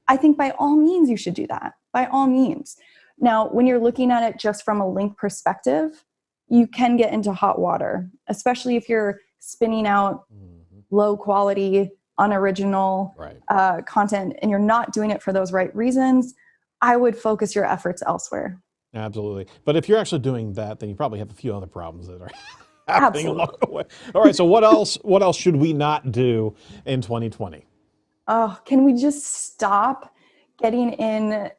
I think by all means you should do that. by all means. Now, when you're looking at it just from a link perspective, you can get into hot water, especially if you're spinning out low quality, unoriginal content and you're not doing it for those right reasons. I would focus your efforts elsewhere. Absolutely. But if you're actually doing that, then you probably have a few other problems that are happening along the way. All right. So what else should we not do in 2020? Oh, can we just stop getting in,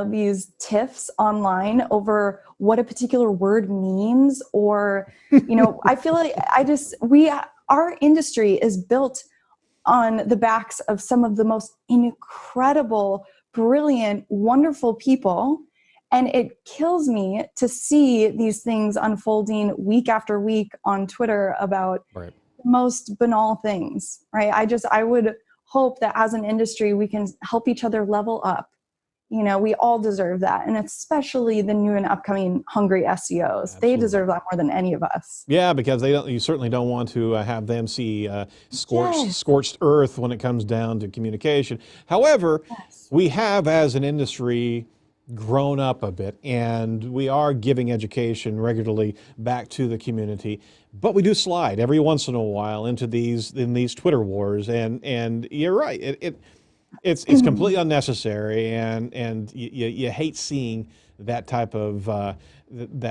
these tiffs online over what a particular word means? Or, I feel like our industry is built on the backs of some of the most incredible, brilliant, wonderful people. And it kills me to see these things unfolding week after week on Twitter about the most banal things, right? I would hope that as an industry, we can help each other level up. We all deserve that. And especially the new and upcoming hungry SEOs. Absolutely. They deserve that more than any of us. Yeah, because you certainly don't want to have them see scorched earth when it comes down to communication. However, we have as an industry grown up a bit, and we are giving education regularly back to the community, but we do slide every once in a while into these Twitter wars, and you're right, it's completely unnecessary, and you hate seeing that type of what do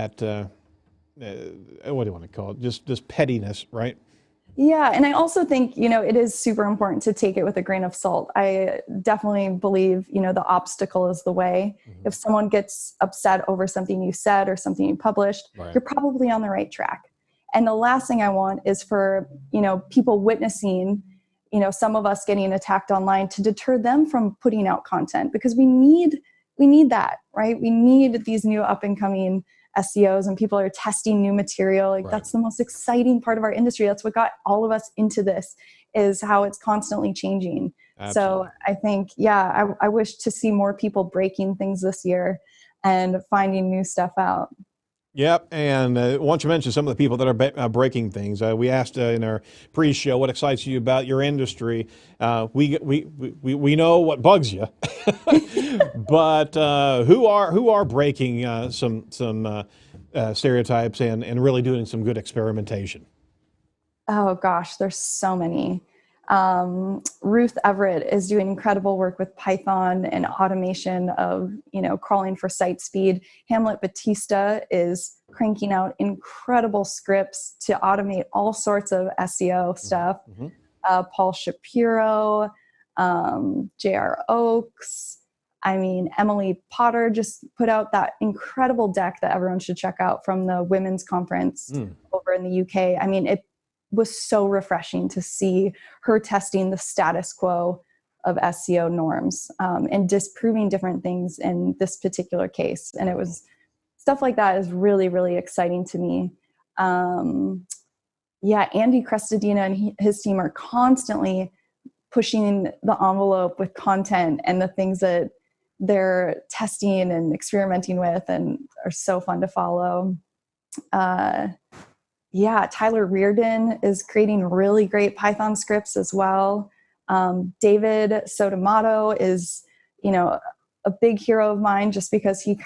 you want to call it, just pettiness, right? Yeah, and I also think, it is super important to take it with a grain of salt. I definitely believe, the obstacle is the way. If someone gets upset over something you said or something you published, you're probably on the right track. And the last thing I want is for, people witnessing, some of us getting attacked online to deter them from putting out content, because we need that, right? We need these new up and coming SEOs, and people are testing new material. That's the most exciting part of our industry. That's what got all of us into this, is how it's constantly changing. Absolutely. So I think, I wish to see more people breaking things this year and finding new stuff out. Yep, and why don't you mention some of the people that are breaking things? We asked in our pre-show what excites you about your industry. We know what bugs you, but who are breaking some stereotypes and really doing some good experimentation? Oh gosh, there's so many. Ruth Everett is doing incredible work with Python and automation of, crawling for site speed. Hamlet Batista is cranking out incredible scripts to automate all sorts of SEO stuff. Paul Shapiro, J.R. Oakes. Emily Potter just put out that incredible deck that everyone should check out from the women's conference over in the UK. It was so refreshing to see her testing the status quo of SEO norms and disproving different things in this particular case. And it was stuff like that is really, really exciting to me. Andy Crestadina and his team are constantly pushing the envelope with content and the things that they're testing and experimenting with, and are so fun to follow. Tyler Reardon is creating really great Python scripts as well. David Sotomato is, a big hero of mine, just because he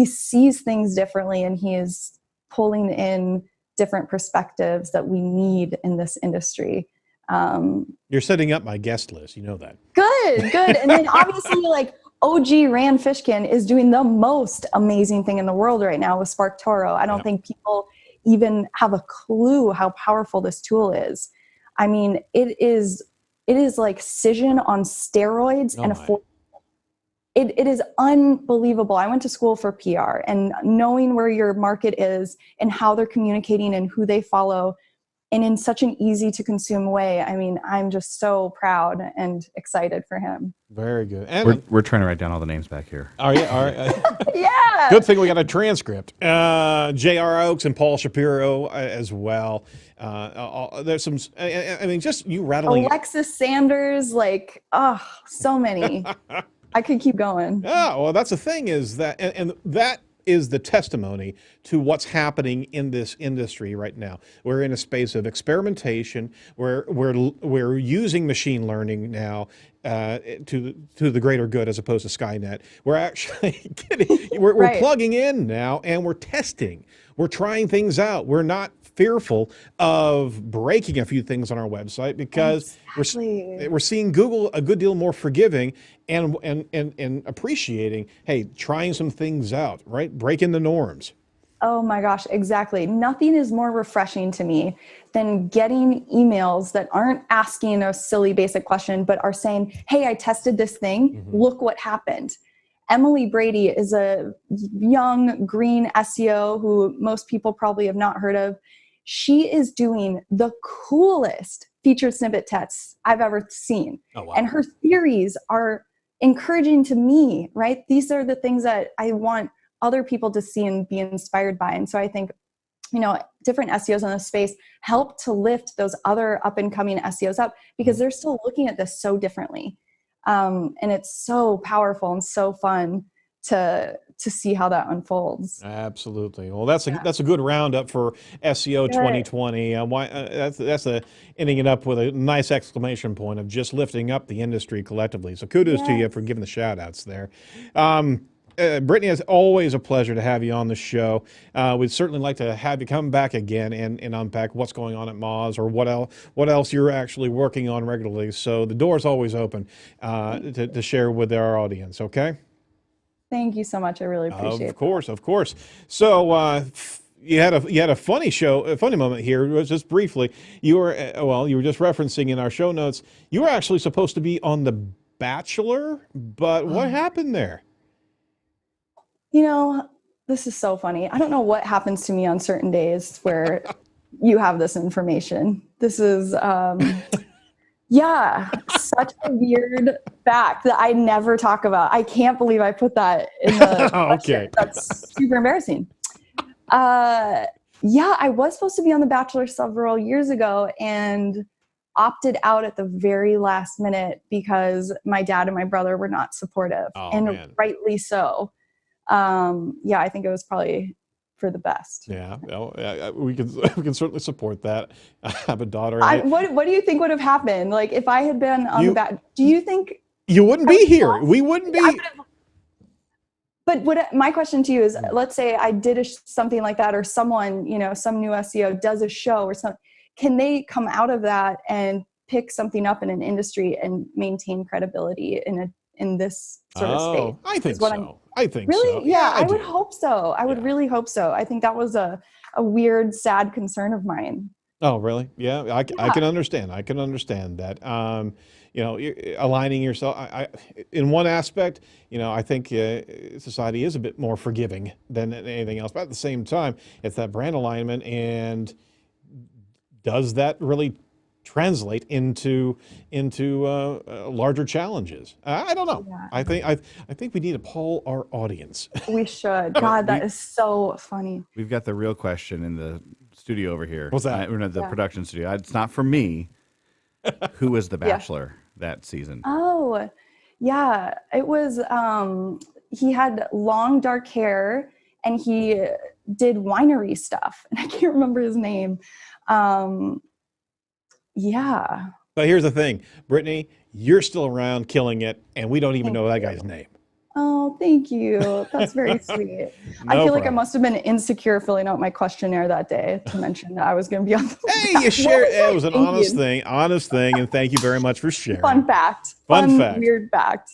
sees things differently, and he is pulling in different perspectives that we need in this industry. You're setting up my guest list. You know that. Good. And then obviously OG Rand Fishkin is doing the most amazing thing in the world right now with SparkToro. I don't think people even have a clue how powerful this tool is. It is like Cision on steroids and affordable. It is unbelievable. I went to school for PR, and knowing where your market is and how they're communicating and who they follow, and in such an easy to consume way. I'm just so proud and excited for him. Very good. And we're trying to write down all the names back here. Oh yeah, all right. Yeah. Good thing we got a transcript. J.R. Oakes and Paul Shapiro as well. There's some. Just you rattling. Alexis Sanders, so many. I could keep going. Yeah, well, that's the thing, is that, and that is the testimony to what's happening in this industry right now. We're in a space of experimentation. We're using machine learning now to the greater good as opposed to Skynet. We're actually we're Right. plugging in now and we're testing. We're trying things out. We're not fearful of breaking a few things on our website because Exactly. we're seeing Google a good deal more forgiving and appreciating, hey, trying some things out, right? Breaking the norms. Oh my gosh, exactly. Nothing is more refreshing to me than getting emails that aren't asking a silly basic question, but are saying, hey, I tested this thing. Look what happened. Emily Brady is a young green SEO who most people probably have not heard of. She is doing the coolest featured snippet tests I've ever seen. Oh, wow. And her theories are encouraging to me, right? These are the things that I want other people to see and be inspired by. And so I think, different SEOs in this space help to lift those other up and coming SEOs up because they're still looking at this so differently. And it's so powerful and so fun to see how that unfolds. Absolutely. Well, that's a good roundup for SEO 2020. That's ending it up with a nice exclamation point of just lifting up the industry collectively. So kudos to you for giving the shout outs there. Brittany, it's always a pleasure to have you on the show. We'd certainly like to have you come back again and unpack what's going on at Moz or what else you're actually working on regularly. So the door's always open to share with our audience, okay? Thank you so much. I really appreciate it. Of course. So you had a funny moment here. Just briefly, you were just referencing in our show notes. You were actually supposed to be on The Bachelor, but what happened there? This is so funny. I don't know what happens to me on certain days where you have this information. This is, such a weird fact that I never talk about. I can't believe I put that in the question. That's super embarrassing. I was supposed to be on The Bachelor several years ago and opted out at the very last minute because my dad and my brother were not supportive, and rightly so. I think it was probably for the best. Yeah, well, we can certainly support that. I have a daughter. What do you think would have happened? Like if I had been on do you think you wouldn't be here? We wouldn't be. But my question to you is, let's say I did something like that, or someone, some new SEO does a show or something. Can they come out of that and pick something up in an industry and maintain credibility in this sort of space? I think so. I think really? so. Yeah, I would hope so. I would really hope so. I think that was a weird, sad concern of mine. Oh, really? Yeah, I can understand. I can understand that. Aligning yourself. In one aspect, I think society is a bit more forgiving than anything else. But at the same time, it's that brand alignment, and does that really translate into larger challenges? I don't know. Yeah. I think we need to poll our audience. We should. God, that is so funny. We've got the real question in the studio over here. What's that? The production studio. It's not for me. Who was the Bachelor that season? Oh, yeah. It was. He had long dark hair, and he did winery stuff, and I can't remember his name. Yeah. But here's the thing, Brittany, you're still around killing it, and we don't even know that guy's name. Oh, thank you. That's very sweet. I feel like I must have been insecure filling out my questionnaire that day to mention that I was going to be on the Hey, you shared. It was an honest thing, and thank you very much for sharing. Fun fact. Fun fact. Weird fact.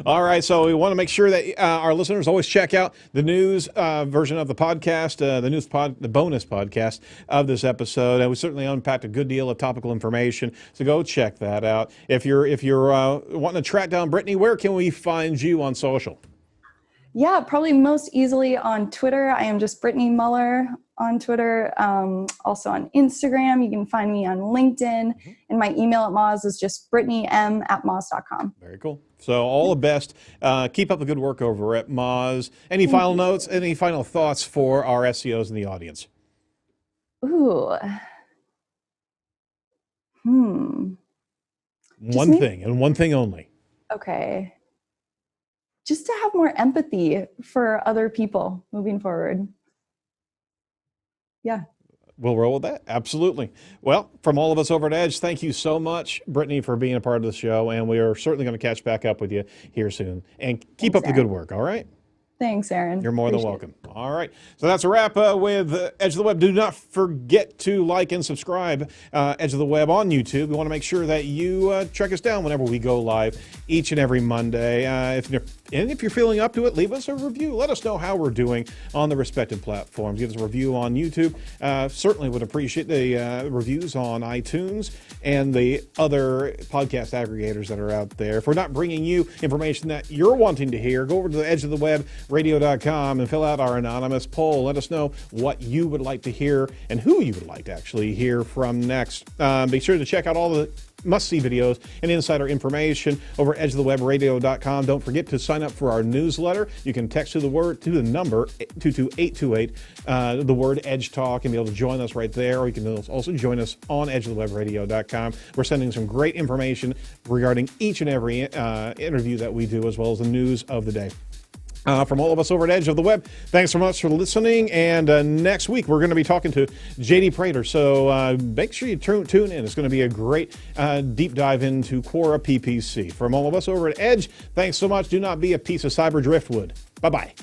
All right, so we want to make sure that our listeners always check out the news version of the podcast, the bonus podcast of this episode. And we certainly unpacked a good deal of topical information, so go check that out. If you're wanting to track down Brittany, where can we find you on social? Yeah, probably most easily on Twitter. I am just Brittany Muller on Twitter. Also on Instagram. You can find me on LinkedIn. And my email at Moz is just brittanym@moz.com. Very cool. So all the best. Keep up the good work over at Moz. Any final notes, any final thoughts for our SEOs in the audience? Ooh. One thing and one thing only. Okay. Just to have more empathy for other people moving forward. Yeah. We'll roll with that. Absolutely. Well, from all of us over at Edge, thank you so much, Brittany, for being a part of the show. And we are certainly going to catch back up with you here soon. And keep up the good work, all right? Thanks, Aaron. You're more than welcome. All right. So that's a wrap with Edge of the Web. Do not forget to like and subscribe Edge of the Web on YouTube. We want to make sure that you track us down whenever we go live each and every Monday. If you're feeling up to it, leave us a review. Let us know how we're doing on the respective platforms. Give us a review on YouTube. Certainly would appreciate the reviews on iTunes and the other podcast aggregators that are out there. If we're not bringing you information that you're wanting to hear, go over to the Edge of the Web radio.com and fill out our anonymous poll. Let us know what you would like to hear and who you would like to actually hear from next. Be sure to check out all the must-see videos and insider information over at edgeofthewebradio.com. Don't forget to sign up for our newsletter. You can text to the number 22828, the word Edge Talk, and be able to join us right there. Or you can also join us on edgeofthewebradio.com. We're sending some great information regarding each and every interview that we do, as well as the news of the day. From all of us over at Edge of the Web, thanks so much for listening. And next week, we're going to be talking to JD Prater. So make sure you tune in. It's going to be a great deep dive into Quora PPC. From all of us over at Edge, thanks so much. Do not be a piece of cyber driftwood. Bye-bye.